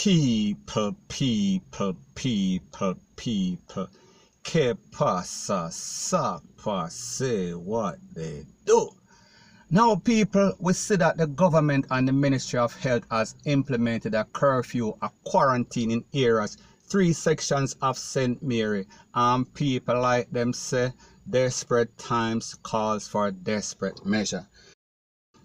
People. Que pasa, sapa, say what they do. Now, people, we see that the government and the Ministry of Health has implemented a curfew, a quarantine in areas, 3 sections of St. Mary. And people like them say, desperate times calls for desperate measure.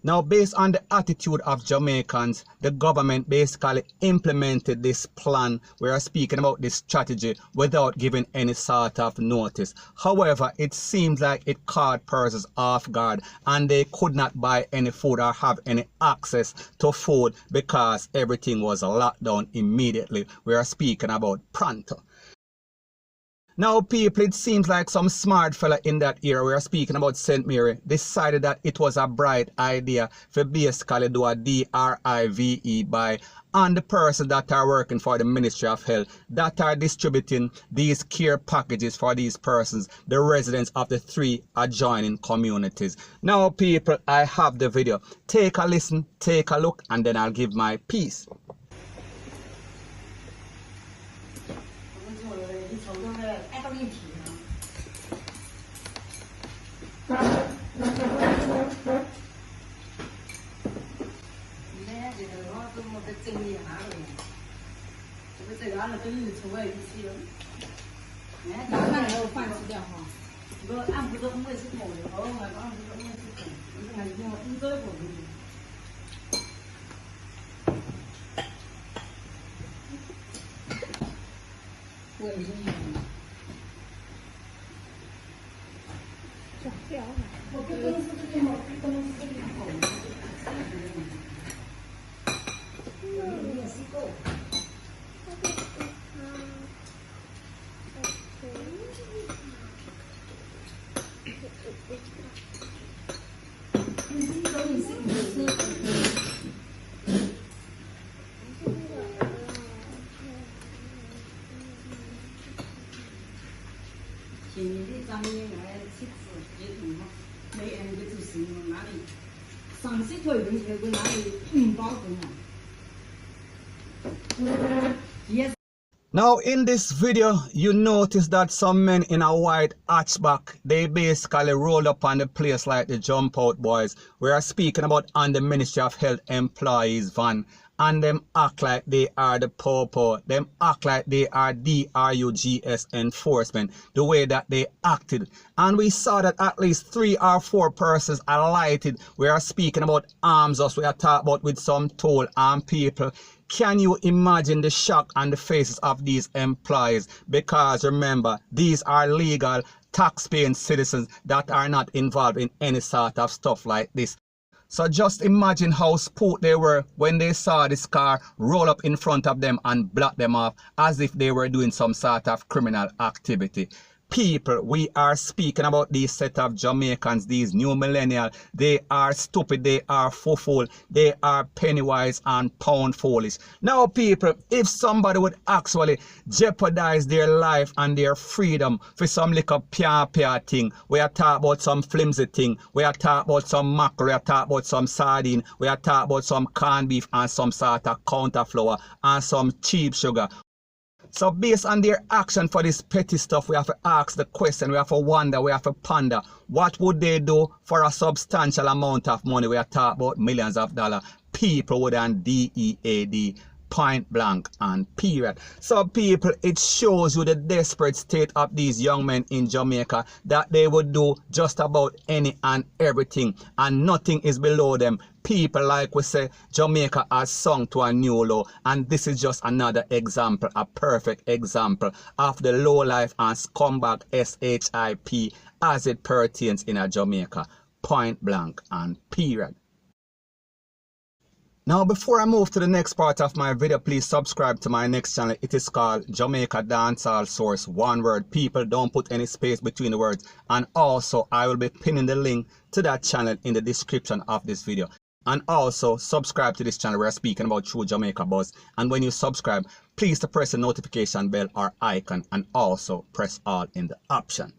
Now, based on the attitude of Jamaicans, the government basically implemented this plan. We are speaking about this strategy without giving any sort of notice. However, it seems like it caught persons off guard and they could not buy any food or have any access to food because everything was locked down immediately. We are speaking about pronto. Now, people, it seems like some smart fella in that area, we are speaking about St. Mary, decided that it was a bright idea for basically do a DRIVE by on the person that are working for the Ministry of Health that are distributing these care packages for these persons, the residents of the 3 adjoining communities. Now, people, I have the video. Take a listen, take a look, and then I'll give my piece. Now, in this video, you notice that some men in a white hatchback, they basically roll up on the place like the jump out boys. We are speaking about on the Ministry of Health employees van. And them act like they are the popo. Them act like they are DRUGS enforcement, the way that they acted. And we saw that at least 3 or 4 persons alighted. We are speaking about arms us. We are talking about with some toll armed people. Can you imagine the shock on the faces of these employees? Because remember, these are legal tax-paying citizens that are not involved in any sort of stuff like this. So just imagine how spooked they were when they saw this car roll up in front of them and block them off as if they were doing some sort of criminal activity. People, we are speaking about these set of Jamaicans, these new millennials. They are stupid, they are fool, they are pennywise and pound foolish. Now, people, if somebody would actually jeopardize their life and their freedom for some little pia thing, we are talking about some flimsy thing, we are talking about some mackerel, we are talking about some sardine, we are talking about some corned beef and some sort of counter flour and some cheap sugar. So based on their action for this petty stuff, we have to ask the question, we have to wonder, we have to ponder, what would they do for a substantial amount of money? We are talking about millions of dollars. People would and DEAD, point blank and period. So people, it shows you the desperate state of these young men in Jamaica, that they would do just about any and everything and nothing is below them. People, like we say, Jamaica has sung to a new low, and this is just another example, a perfect example of the low life and scumbag SHIP as it pertains in a Jamaica, point blank and period. Now, before I move to the next part of my video, please subscribe to my next channel. It is called Jamaica Dancehall Source, one word. People, don't put any space between the words. And also, I will be pinning the link to that channel in the description of this video. And also, subscribe to this channel where I'm speaking about True Jamaica Buzz. And when you subscribe, please to press the notification bell or icon and also press all in the option.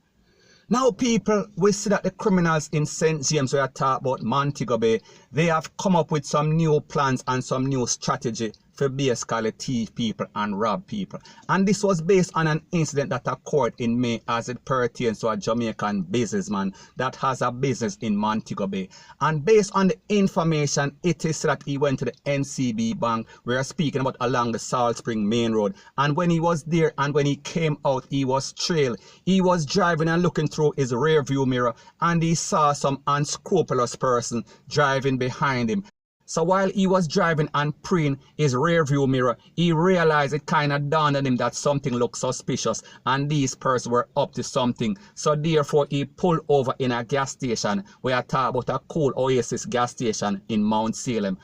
Now, people, we see that the criminals in St. James, we are talking about Montego Bay, they have come up with some new plans and some new strategy for basically thief people and rob people. And this was based on an incident that occurred in May as it pertains to a Jamaican businessman that has a business in Montego Bay. And based on the information, it is that he went to the NCB Bank. We are speaking about along the Salt Spring Main Road. And when he was there and when he came out, he was trailed. He was driving and looking through his rear view mirror and he saw some unscrupulous person driving behind him. So while he was driving and preying his rear view mirror, he realized it kind of dawned on him that something looked suspicious and these persons were up to something. So therefore he pulled over in a gas station. We are talking about a Cool Oasis gas station in Mount Salem.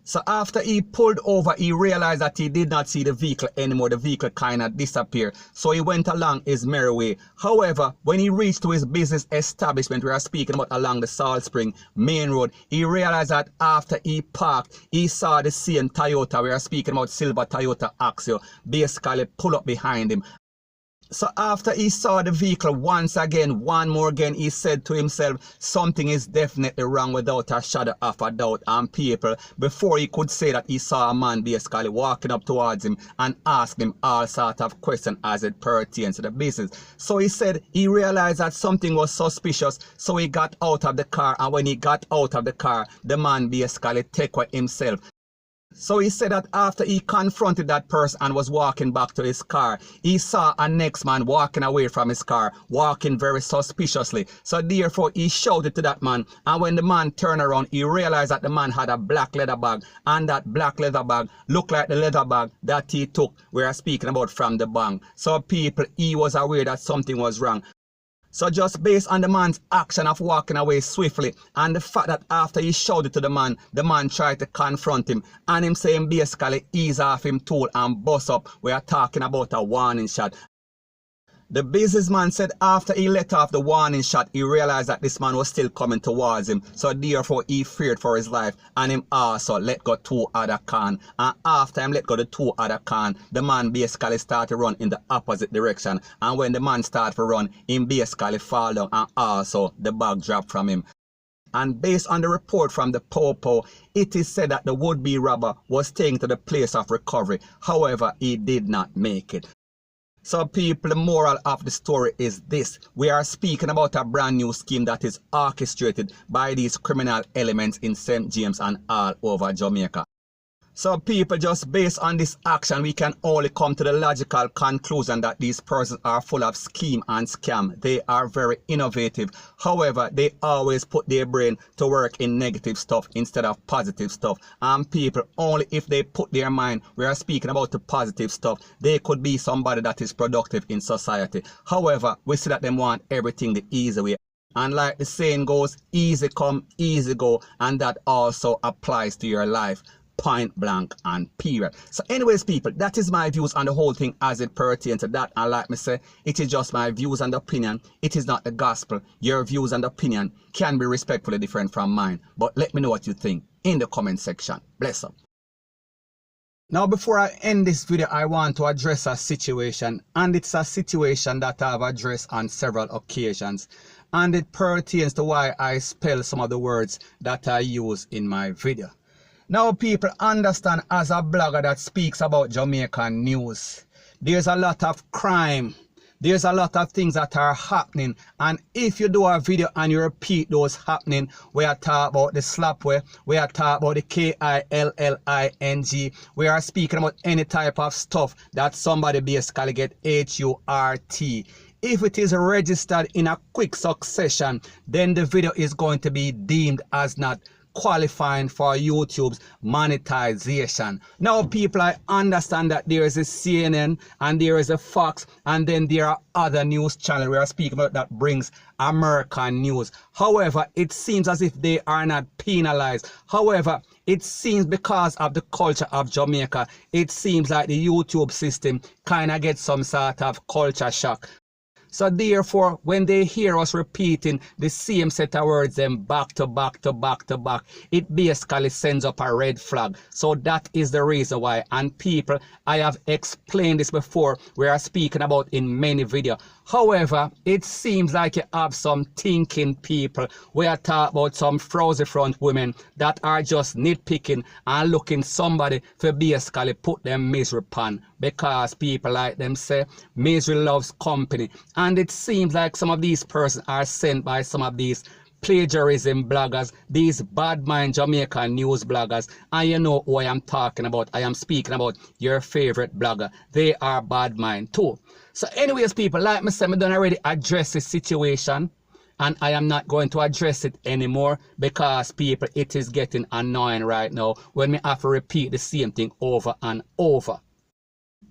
So after he pulled over, he realized that he did not see the vehicle anymore. The vehicle kind of disappeared. So he went along his merry way. However, when he reached to his business establishment, we are speaking about along the Salt Spring Main Road, he realized that after he parked, he saw the same Toyota, we are speaking about silver Toyota Axio, basically pull up behind him. So after he saw the vehicle once again, one more again, he said to himself, something is definitely wrong without a shadow of a doubt. And people, before he could say that, he saw a man basically walking up towards him and asked him all sorts of questions as it pertains to the business. So he said he realized that something was suspicious, so he got out of the car, and when he got out of the car, the man basically took away himself. So he said that after he confronted that person and was walking back to his car, he saw a next man walking away from his car, walking very suspiciously. So therefore he shouted to that man, and when the man turned around, he realized that the man had a black leather bag, and that black leather bag looked like the leather bag that he took, we are speaking about, from the bank. So people, he was aware that something was wrong. So just based on the man's action of walking away swiftly and the fact that after he shouted to the man tried to confront him and him saying basically ease off him tool and bust up, we are talking about a warning shot. The businessman said after he let off the warning shot, he realized that this man was still coming towards him. So therefore he feared for his life and him also let go 2 other cans. And after him let go the 2 other cans, the man basically started to run in the opposite direction. And when the man started to run, him basically fall down and also the bag dropped from him. And based on the report from the Popo, it is said that the would-be robber was taken to the place of recovery. However, he did not make it. So people, the moral of the story is this. We are speaking about a brand new scheme that is orchestrated by these criminal elements in St. James and all over Jamaica. So people, just based on this action, we can only come to the logical conclusion that these persons are full of scheme and scam. They are very innovative. However, they always put their brain to work in negative stuff instead of positive stuff. And people, only if they put their mind, we are speaking about the positive stuff, they could be somebody that is productive in society. However, we see that they want everything the easy way. And like the saying goes, easy come, easy go. And that also applies to your life. Point blank and period. So anyways people, that is my views on the whole thing as it pertains to that. And like me say, it is just my views and opinion. It is not the gospel. Your views and opinion can be respectfully different from mine. But let me know what you think in the comment section. Bless up. Now before I end this video, I want to address a situation, and it's a situation that I've addressed on several occasions, and it pertains to why I spell some of the words that I use in my video. Now people, understand, as a blogger that speaks about Jamaican news, there's a lot of crime, there's a lot of things that are happening, and if you do a video and you repeat those happening, we are talking about the slapway, we are talking about the KILLING, we are speaking about any type of stuff that somebody basically get HURT. If it is registered in a quick succession, then the video is going to be deemed as not qualifying for YouTube's monetization. Now people, I understand that there is a CNN and there is a Fox, and then there are other news channels we are speaking about that brings American news. However, it seems as if they are not penalized. However, it seems because of the culture of Jamaica, it seems like the YouTube system kind of gets some sort of culture shock. So therefore, when they hear us repeating the same set of words then back to back to back to back, it basically sends up a red flag. So that is the reason why. And people, I have explained this before, we are speaking about in many videos. However, it seems like you have some thinking people. We are talking about some frowsy front women that are just nitpicking and looking somebody for basically put them misery pan, because people like them say misery loves company. And it seems like some of these persons are sent by some of these plagiarism bloggers, these bad mind Jamaican news bloggers, and you know who I am talking about. I am speaking about your favorite blogger. They are bad mind too. So anyways, people, like me say, I done already address this situation, and I am not going to address it anymore, because people, it is getting annoying right now when we have to repeat the same thing over and over.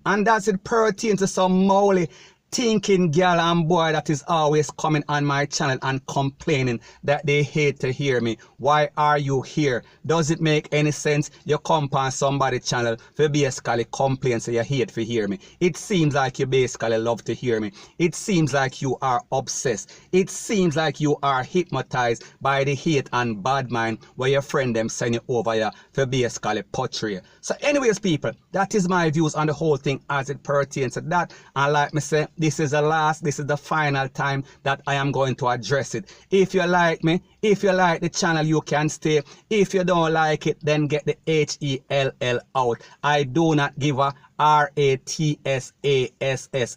And that's it pertain to some moly thinking girl and boy that is always coming on my channel and complaining that they hate to hear me. Why are you here? Does it make any sense? You come on somebody's channel for basically complain, so you hate to hear me. It seems like you basically love to hear me. It seems like you are obsessed. It seems like you are hypnotized by the hate and bad mind where your friend them send you over here for basically portray. So anyways, people, that is my views on the whole thing as it pertains to that. And like me say, this is the final time that I am going to address it. If you like me, if you like the channel, you can stay. If you don't like it, then get the HELL out. I do not give a RATSASS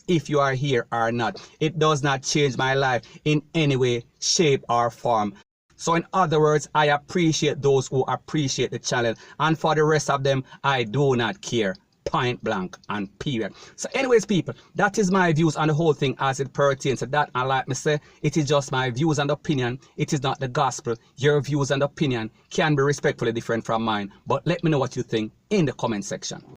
if you are here or not. It does not change my life in any way, shape or form. So in other words, I appreciate those who appreciate the channel, and for the rest of them, I do not care. Point blank and period. So anyways, people, that is my views on the whole thing as it pertains to that. And like me say, it is just my views and opinion. It is not the gospel. Your views and opinion can be respectfully different from mine. But let me know what you think in the comment section.